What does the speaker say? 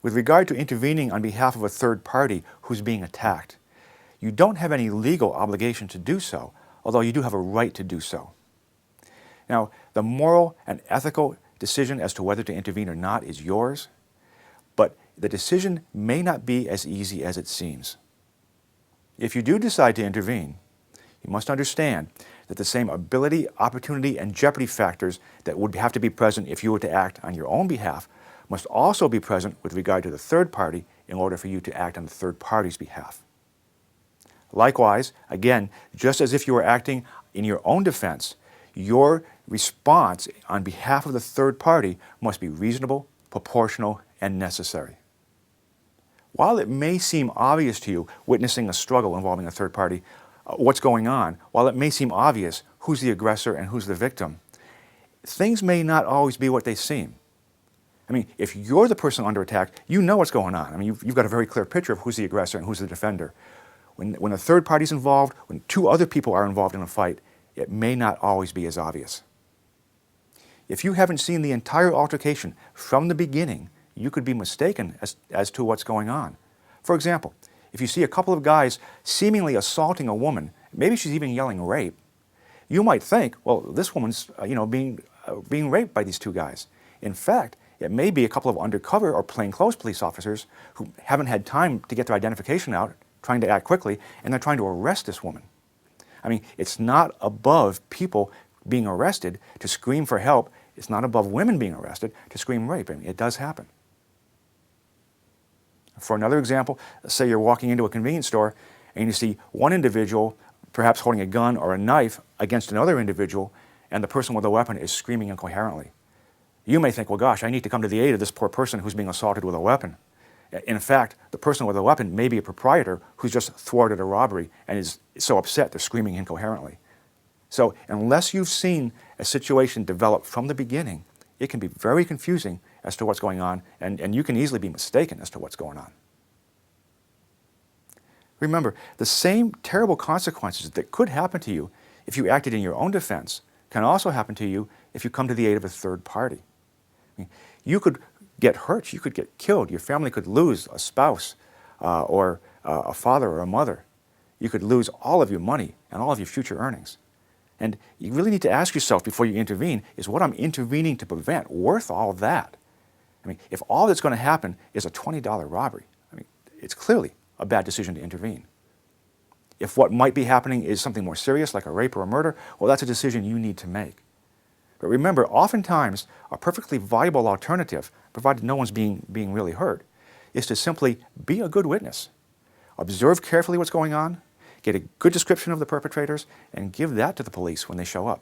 With regard to intervening on behalf of a third party who's being attacked, you don't have any legal obligation to do so, although you do have a right to do so. Now, the moral and ethical decision as to whether to intervene or not is yours, but the decision may not be as easy as it seems. If you do decide to intervene, you must understand that the same ability, opportunity, and jeopardy factors that would have to be present if you were to act on your own behalf must also be present with regard to the third party in order for you to act on the third party's behalf. Likewise, again, just as if you were acting in your own defense, your response on behalf of the third party must be reasonable, proportional, and necessary. While it may seem obvious to you, witnessing a struggle involving a third party, what's going on, while it may seem obvious who's the aggressor and who's the victim, things may not always be what they seem. I mean, if you're the person under attack, you know what's going on. I mean, you've got a very clear picture of who's the aggressor and who's the defender. When a third party's involved, when two other people are involved in a fight, it may not always be as obvious. If you haven't seen the entire altercation from the beginning, you could be mistaken as to what's going on. For example, if you see a couple of guys seemingly assaulting a woman, maybe she's even yelling rape, you might think, well, this woman's being raped by these two guys. In fact, it may be a couple of undercover or plainclothes police officers who haven't had time to get their identification out, trying to act quickly, and they're trying to arrest this woman. I mean, it's not above people being arrested to scream for help. It's not above women being arrested to scream rape. I mean, it does happen. For another example, say you're walking into a convenience store and you see one individual perhaps holding a gun or a knife against another individual, and the person with a weapon is screaming incoherently. You may think, well, gosh, I need to come to the aid of this poor person who's being assaulted with a weapon. In fact, the person with a weapon may be a proprietor who's just thwarted a robbery and is so upset they're screaming incoherently. So unless you've seen a situation develop from the beginning, it can be very confusing as to what's going on, and you can easily be mistaken as to what's going on. Remember, the same terrible consequences that could happen to you if you acted in your own defense can also happen to you if you come to the aid of a third party. I mean, you could get hurt, you could get killed, your family could lose a spouse or a father or a mother. You could lose all of your money and all of your future earnings. And you really need to ask yourself before you intervene, is what I'm intervening to prevent worth all of that? I mean, if all that's going to happen is a $20 robbery, I mean, it's clearly a bad decision to intervene. If what might be happening is something more serious, like a rape or a murder, well, that's a decision you need to make. But remember, oftentimes, a perfectly viable alternative, provided no one's being really hurt, is to simply be a good witness. Observe carefully what's going on, get a good description of the perpetrators, and give that to the police when they show up.